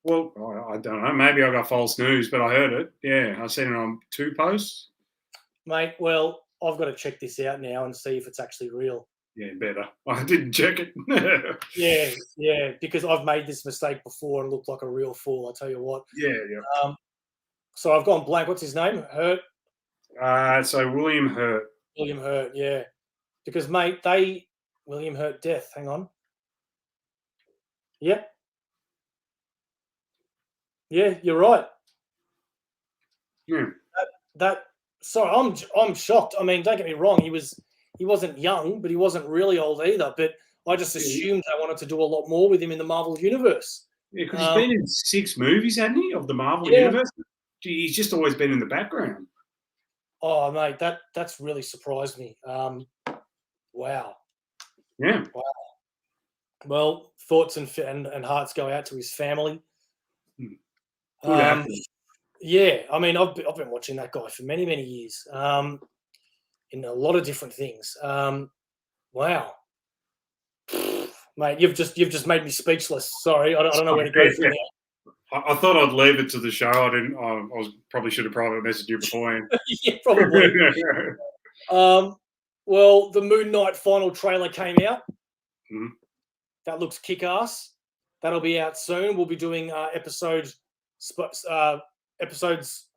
Well, I don't know. Maybe I got false news, but I heard it. Yeah, I seen it on 2 posts. Mate, well, I've got to check this out now and see if it's actually real. Yeah, better. I didn't check it. yeah, because I've made this mistake before and looked like a real fool. I tell you what. Yeah. So I've gone blank. What's his name? Hurt. So William Hurt. William Hurt. Yeah, because mate, William Hurt death. Hang on. Yep. Yeah, you're right. Yeah. Sorry, I'm shocked. I mean, don't get me wrong. He wasn't young, but he wasn't really old either. But I just assumed they wanted to do a lot more with him in the Marvel universe. Yeah, because he's been in 6 movies, hasn't he, of the Marvel universe? He's just always been in the background. Oh, mate, that's really surprised me. Wow. Yeah. Wow. Well, thoughts and hearts go out to his family. Yeah, I mean, I've been watching that guy for many, many years in a lot of different things. Wow. Mate, you've just made me speechless. Sorry, I don't know where to go from there. I thought I'd leave it to the show. I didn't. Probably should have private messaged you beforehand. Yeah, probably. Well, the Moon Knight final trailer came out. Mm-hmm. That looks kick-ass. That'll be out soon. We'll be doing episodes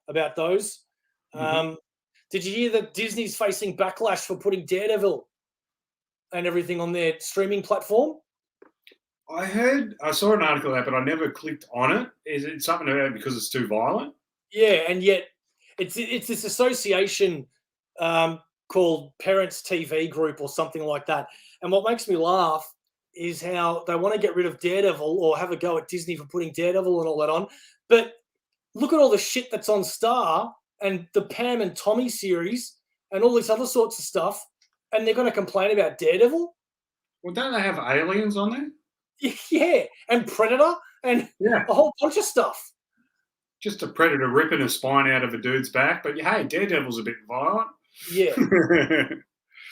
about those. Mm-hmm. Did you hear that Disney's facing backlash for putting Daredevil and everything on their streaming platform? I saw an article of that, but I never clicked on it. Is it something about it because it's too violent? Yeah, and yet it's this association called Parents TV Group or something like that. And what makes me laugh is how they want to get rid of Daredevil or have a go at Disney for putting Daredevil and all that on. But look at all the shit that's on Star and the Pam and Tommy series and all this other sorts of stuff, and they're going to complain about Daredevil? Well, don't they have aliens on there? Yeah, and Predator and a whole bunch of stuff. Just a Predator ripping a spine out of a dude's back, but hey, Daredevil's a bit violent. Yeah.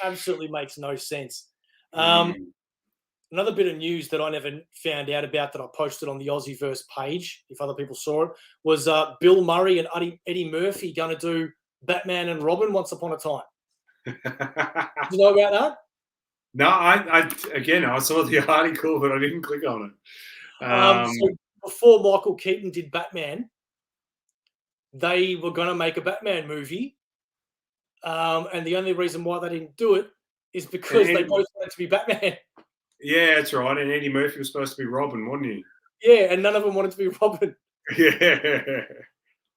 Absolutely makes no sense. Another bit of news that I never found out about that I posted on the AussieVerse page, if other people saw it, was Bill Murray and Eddie Murphy going to do Batman and Robin Once Upon a Time. Did you know about that? No, I saw the article, but I didn't click on it. So before Michael Keaton did Batman, they were going to make a Batman movie, and the only reason why they didn't do it is because they both wanted to be Batman. Yeah, that's right. And Eddie Murphy was supposed to be Robin, wasn't he? Yeah, and none of them wanted to be Robin. Yeah.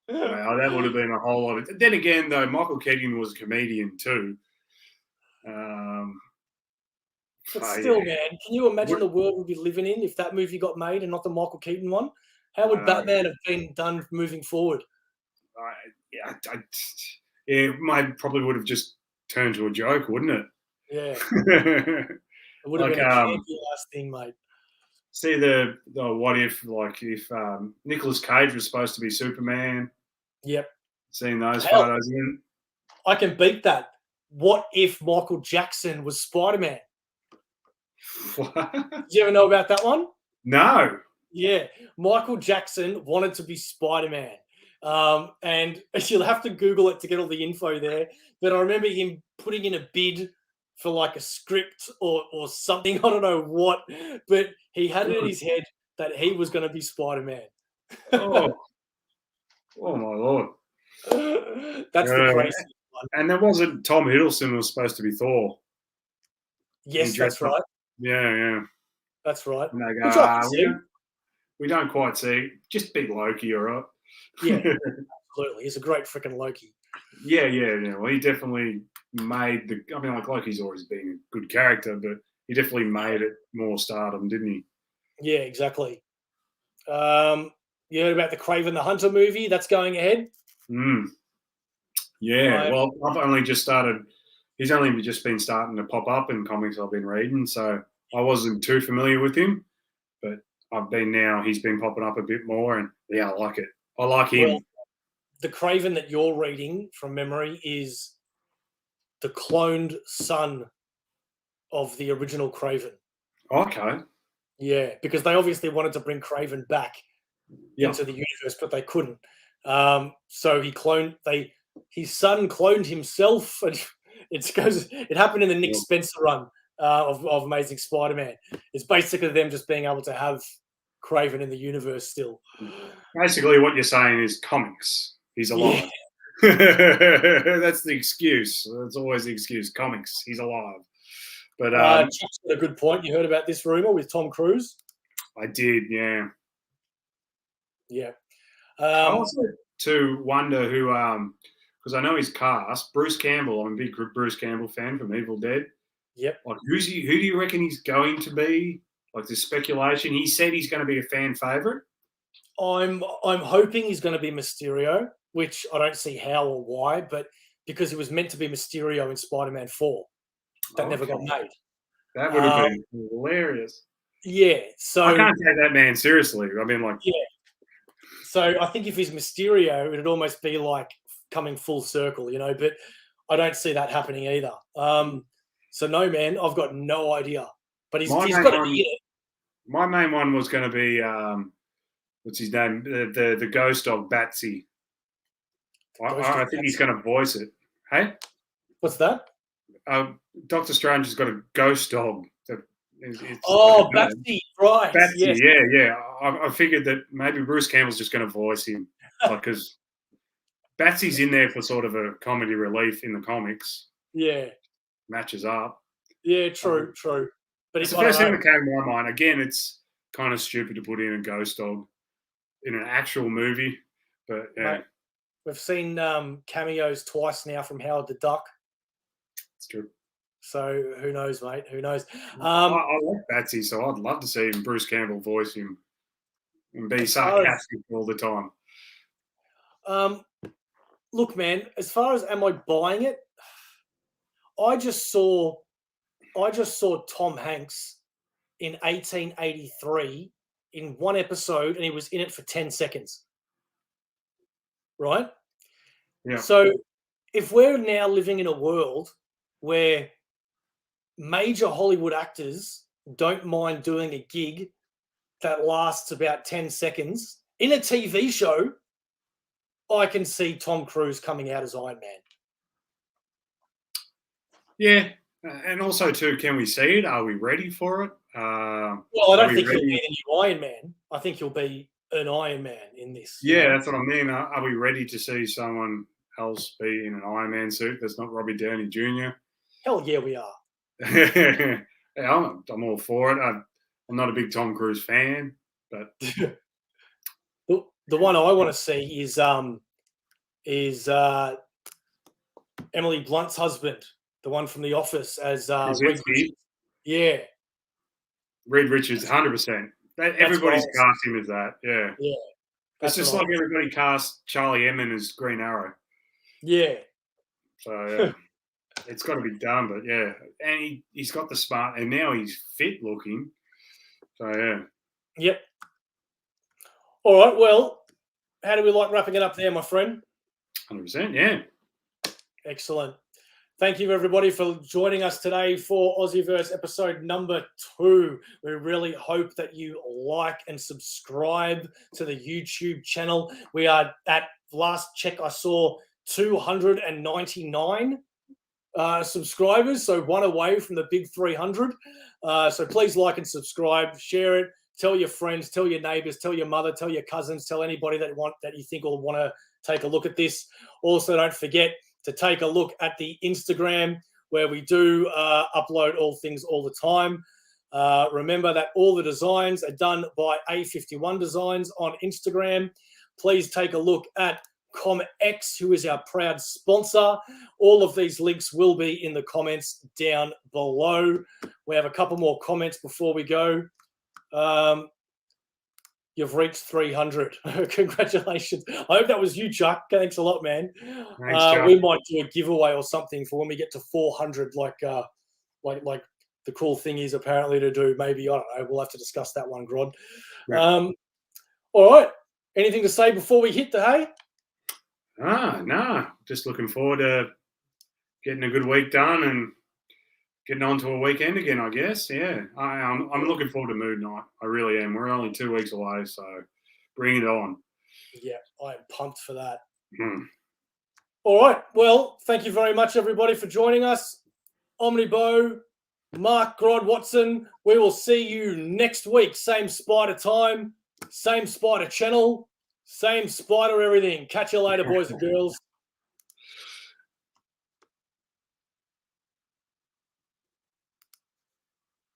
Wow, that would have been a whole lot of... Then again, though, Michael Keaton was a comedian too. But still, man, can you imagine the world we'd be living in if that movie got made and not the Michael Keaton one? How would Batman have been done moving forward? It probably would have just turned to a joke, wouldn't it? Yeah. It would have been a campy-ass thing, mate. See the what if, like, if Nicolas Cage was supposed to be Superman? Yep. Seeing those photos in. I can beat that. What if Michael Jackson was Spider-Man? What? Did you ever know about that one? No. Yeah, Michael Jackson wanted to be Spider-Man. And you'll have to Google it to get all the info there. But I remember him putting in a bid for like a script or something. I don't know what, but he had it in his head that he was going to be Spider-Man. Oh, oh my lord! That's the crazy one. And there wasn't Tom Hiddleston was supposed to be Thor. Yes, that's right. Yeah. That's right. And they go, Which I can see. we don't quite see. Just big Loki, all right. Yeah, absolutely. He's a great freaking Loki. Yeah. Well, he definitely made the. I mean, like Loki's always been a good character, but he definitely made it more stardom, didn't he? Yeah, exactly. You heard about the Craven the Hunter movie that's going ahead? Yeah. Well, I've only just started. He's only just been starting to pop up in comics I've been reading, so I wasn't too familiar with him, but I've been now. He's been popping up a bit more, and yeah, I like it. I like him. Well, the Craven that you're reading from memory is the cloned son of the original Craven. Okay. Yeah, because they obviously wanted to bring Craven back into the universe, but they couldn't. So his son cloned himself, and it happened in the Nick Spencer run of Amazing Spider-Man. It's basically them just being able to have Craven in the universe still. Basically, what you're saying is comics. He's alive. Yeah. That's the excuse. That's always the excuse. Comics. He's alive. But Chuck's got a good point. You heard about this rumor with Tom Cruise? I did, yeah. Yeah. I also to wonder who, because I know his cast. Bruce Campbell. I'm a big Bruce Campbell fan from Evil Dead. Yep. Like, who do you reckon he's going to be? Like, the speculation. He said he's going to be a fan favorite. I'm hoping he's going to be Mysterio, which I don't see how or why, but because he was meant to be Mysterio in Spider-Man 4. That never got made. That would have been hilarious. Yeah, so I can't take that man seriously. I mean, like, yeah. So I think if he's Mysterio, it'd almost be like coming full circle, you know. But I don't see that happening either. So no, man, I've got no idea. But he's got to be in it. My main one was going to be what's his name? The ghost of Batsy. I think he's going to voice it. Hey, what's that? Doctor Strange has got a ghost dog. Batsy, right? Batsy, yes. yeah. I figured that maybe Bruce Campbell's just going to voice him, because Batsy's in there for sort of a comedy relief in the comics. Yeah, matches up. Yeah, true. But it's the first thing that came to my mind. Again, it's kind of stupid to put in a ghost dog in an actual movie, but yeah. Mate, we've seen cameos twice now from Howard the Duck. It's true. So who knows, mate? Who knows? I like Batsy, so I'd love to see Bruce Campbell voice him and be sarcastic all the time. Look, man, as far as am I buying it, I just saw Tom Hanks in 1883 in one episode, and he was in it for 10 seconds. Right? Yeah. So if we're now living in a world where major Hollywood actors don't mind doing a gig that lasts about 10 seconds in a TV show, I can see Tom Cruise coming out as Iron Man. Yeah. And also, too, can we see it? Are we ready for it? Well, I don't think he'll be the new Iron Man. I think he'll be an Iron Man in this. Yeah, that's what I mean. Are we ready to see someone else be in an Iron Man suit that's not Robbie Downey Jr.? Hell yeah, we are. Yeah, I'm all for it. I'm not a big Tom Cruise fan, but the one I want to see is Emily Blunt's husband, the one from The Office, as Reed Richards. Yeah, Reed Richards, 100%. Everybody's cast him as that. Yeah. It's just like everybody cast Charlie Emmon as Green Arrow. Yeah. So yeah. It's got to be done, but yeah, and he's got the smart, and now he's fit looking. So yeah. Yep. All right. Well, how do we like wrapping it up there, my friend? 100%. Yeah. Excellent. Thank you, everybody, for joining us today for AussieVerse episode number 2. We really hope that you like and subscribe to the YouTube channel. We are at last check, I saw 299 subscribers, so one away from the big 300. So please like and subscribe, share it, tell your friends, tell your neighbors, tell your mother, tell your cousins, tell anybody that you think will want to take a look at this. Also, don't forget to take a look at the Instagram, where we do upload all things all the time. Remember that all the designs are done by A51 Designs on Instagram. Please take a look at Comx, who is our proud sponsor. All of these links will be in the comments down below. We have a couple more comments before we go. You've reached 300. Congratulations. I hope that was you, Chuck. Thanks a lot, man. Thanks, Chuck. We might do a giveaway or something for when we get to 400, like the cool thing is apparently to do. Maybe, I don't know. We'll have to discuss that one, Grodd. Yeah. All right. Anything to say before we hit the hay? No. Just looking forward to getting a good week done and getting on to a weekend again, I guess. Yeah, I'm looking forward to Mood Night. I really am. We're only 2 weeks away, so bring it on. Yeah, I'm pumped for that. Mm. All right. Well, thank you very much, everybody, for joining us. OmniBeau, Mark, Grodd, Watson. We will see you next week. Same spider time, same spider channel, same spider everything. Catch you later, boys and girls.